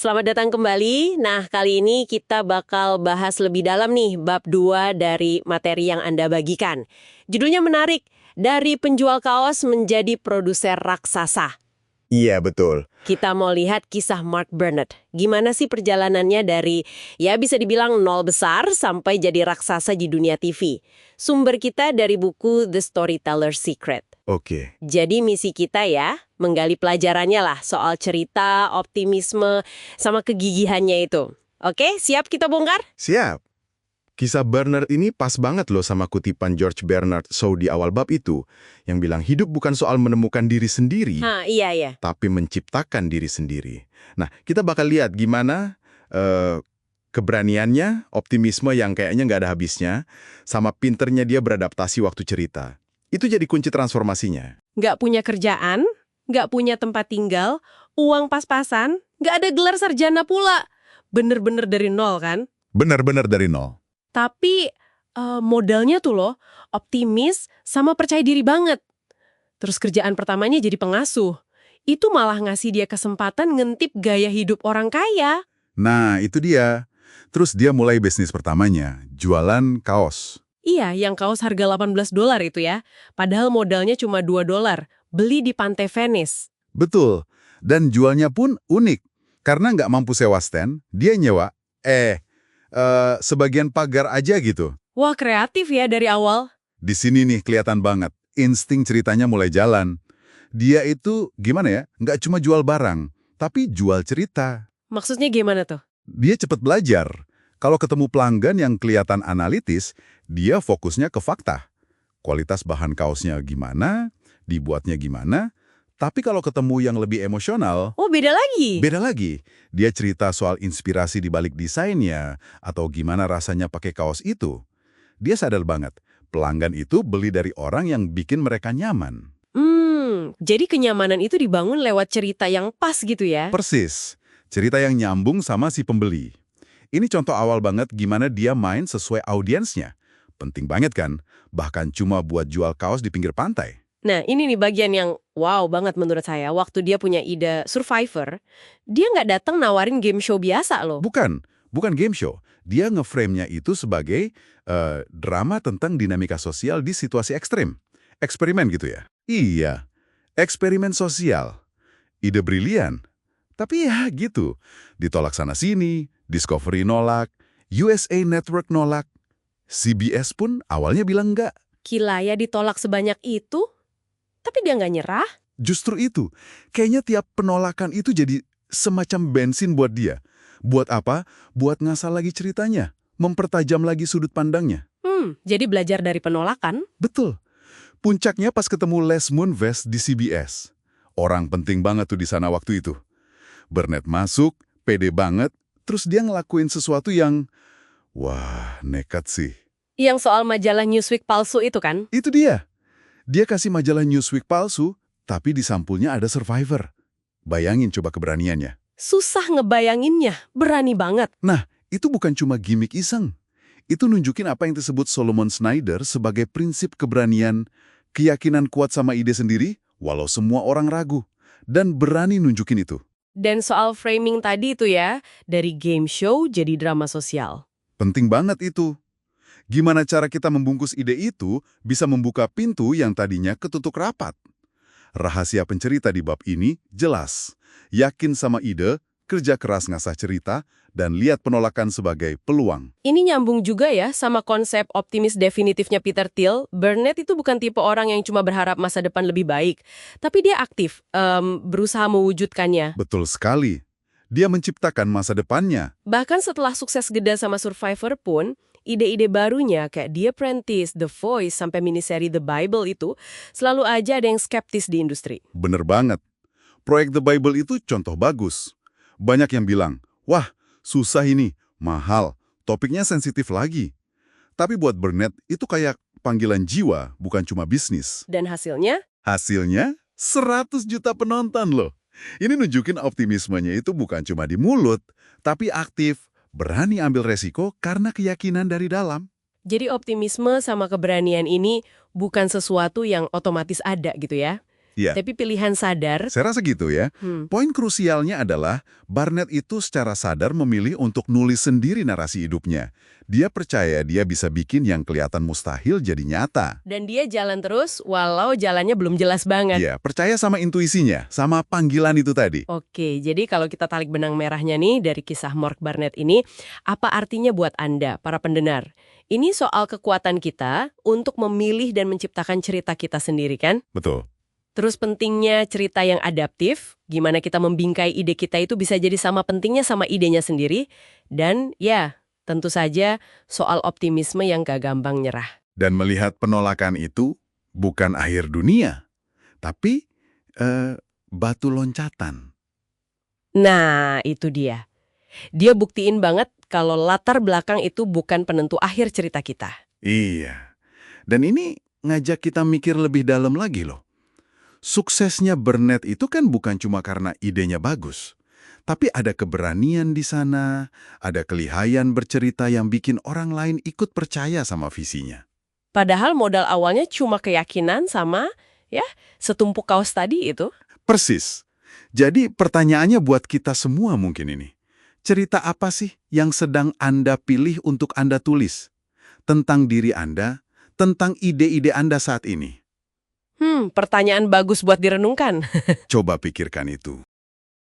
Selamat datang kembali. Nah, kali ini kita bakal bahas lebih dalam nih bab 2 dari materi yang Anda bagikan. Judulnya menarik, dari penjual kaos menjadi produser raksasa. Iya, betul. Kita mau lihat kisah Mark Burnett. Gimana sih perjalanannya dari, ya bisa dibilang nol besar sampai jadi raksasa di dunia TV. Sumber kita dari buku The Storyteller's Secret. Oke. Jadi misi kita ya, menggali pelajarannya lah soal cerita, optimisme, sama kegigihannya itu. Oke, siap kita bongkar? Siap. Kisah Bernard ini pas banget loh sama kutipan George Bernard Shaw di awal bab itu, yang bilang hidup bukan soal menemukan diri sendiri, Iya. tapi menciptakan diri sendiri. Nah, kita bakal lihat gimana keberaniannya, optimisme yang kayaknya nggak ada habisnya, sama pinternya dia beradaptasi waktu cerita. Itu jadi kunci transformasinya. Nggak punya kerjaan, nggak punya tempat tinggal, uang pas-pasan, nggak ada gelar sarjana pula. Bener-bener dari nol kan? Benar-benar dari nol. Tapi modalnya tuh loh, optimis sama percaya diri banget. Terus kerjaan pertamanya jadi pengasuh. Itu malah ngasih dia kesempatan ngintip gaya hidup orang kaya. Nah, itu dia. Terus dia mulai bisnis pertamanya, jualan kaos. Iya, yang kaos harga $18 itu ya. Padahal modalnya cuma $2. Beli di Pantai Venice. Betul. Dan jualnya pun unik. Karena nggak mampu sewa stand, dia nyewa, sebagian pagar aja gitu. Wah, kreatif ya dari awal. Di sini nih kelihatan banget, insting ceritanya mulai jalan. Dia itu, gimana ya, nggak cuma jual barang, tapi jual cerita. Maksudnya gimana tuh? Dia cepat belajar. Kalau ketemu pelanggan yang kelihatan analitis, dia fokusnya ke fakta. Kualitas bahan kaosnya gimana, dibuatnya gimana. Tapi kalau ketemu yang lebih emosional, Oh, beda lagi. beda lagi. Dia cerita soal inspirasi di balik desainnya, atau gimana rasanya pakai kaos itu. Dia sadar banget, pelanggan itu beli dari orang yang bikin mereka nyaman. Jadi kenyamanan itu dibangun lewat cerita yang pas gitu ya? Persis, cerita yang nyambung sama si pembeli. Ini contoh awal banget gimana dia main sesuai audiensnya. Penting banget kan, bahkan cuma buat jual kaos di pinggir pantai. Nah, ini nih bagian yang wow banget menurut saya. Waktu dia punya ide Survivor, dia nggak datang nawarin game show biasa loh. Bukan game show. Dia ngeframe-nya itu sebagai drama tentang dinamika sosial di situasi ekstrim. Eksperimen gitu ya? Iya, eksperimen sosial. Ide brilian. Tapi ya gitu, ditolak sana-sini, Discovery nolak, USA Network nolak. CBS pun awalnya bilang enggak. Kilaya ditolak sebanyak itu, tapi dia nggak nyerah. Justru itu, kayaknya tiap penolakan itu jadi semacam bensin buat dia. Buat apa? Buat ngasah lagi ceritanya, mempertajam lagi sudut pandangnya. Jadi belajar dari penolakan. Betul. Puncaknya pas ketemu Les Moonves di CBS. Orang penting banget tuh di sana waktu itu. Burnett masuk, pede banget, terus dia ngelakuin sesuatu yang, wah, nekat sih. Yang soal majalah Newsweek palsu itu kan? Itu dia. Dia kasih majalah Newsweek palsu, tapi di sampulnya ada Survivor. Bayangin coba keberaniannya. Susah ngebayanginnya, berani banget. Nah, itu bukan cuma gimmick iseng. Itu nunjukin apa yang disebut Solomon Snyder sebagai prinsip keberanian, keyakinan kuat sama ide sendiri, walau semua orang ragu, dan berani nunjukin itu. Dan soal framing tadi itu ya, dari game show jadi drama sosial. Penting banget itu. Gimana cara kita membungkus ide itu bisa membuka pintu yang tadinya ketutup rapat. Rahasia pencerita di bab ini jelas. Yakin sama ide, kerja keras ngasah cerita, dan lihat penolakan sebagai peluang. Ini nyambung juga ya sama konsep optimis definitifnya Peter Thiel. Burnett itu bukan tipe orang yang cuma berharap masa depan lebih baik. Tapi dia aktif, berusaha mewujudkannya. Betul sekali. Dia menciptakan masa depannya. Bahkan setelah sukses gede sama Survivor pun, ide-ide barunya kayak The Apprentice, The Voice, sampai miniseri The Bible itu, selalu aja ada yang skeptis di industri. Bener banget. Proyek The Bible itu contoh bagus. Banyak yang bilang, wah, susah ini, mahal, topiknya sensitif lagi. Tapi buat Burnett itu kayak panggilan jiwa, bukan cuma bisnis. Dan hasilnya? Hasilnya 100 juta penonton loh. Ini nunjukin optimismenya itu bukan cuma di mulut, tapi aktif, berani ambil resiko karena keyakinan dari dalam. Jadi optimisme sama keberanian ini bukan sesuatu yang otomatis ada gitu ya. Ya, Tapi pilihan sadar, saya rasa gitu ya. Poin krusialnya adalah Barnett itu secara sadar memilih untuk nulis sendiri narasi hidupnya. Dia percaya dia bisa bikin yang kelihatan mustahil jadi nyata. dan dia jalan terus walau jalannya belum jelas banget. Dia percaya sama intuisinya, sama panggilan itu tadi. Oke, jadi kalau kita tarik benang merahnya nih dari kisah Mark Barnett ini, apa artinya buat Anda, para pendengar? Ini soal kekuatan kita untuk memilih dan menciptakan cerita kita sendiri kan? Betul. Terus pentingnya cerita yang adaptif, gimana kita membingkai ide kita itu bisa jadi sama pentingnya sama idenya sendiri. Dan ya, tentu saja soal optimisme yang gak gampang nyerah. Dan melihat penolakan itu bukan akhir dunia, tapi batu loncatan. Nah, itu dia. Dia buktiin banget kalau latar belakang itu bukan penentu akhir cerita kita. Iya. Dan ini ngajak kita mikir lebih dalam lagi loh. Suksesnya Barnett itu kan bukan cuma karena idenya bagus. Tapi ada keberanian di sana, ada kelihayan bercerita yang bikin orang lain ikut percaya sama visinya. Padahal modal awalnya cuma keyakinan sama, ya, setumpuk kaos tadi itu. Persis. Jadi pertanyaannya buat kita semua mungkin ini. Cerita apa sih yang sedang Anda pilih untuk Anda tulis? Tentang diri Anda, tentang ide-ide Anda saat ini. Pertanyaan bagus buat direnungkan. Coba pikirkan itu.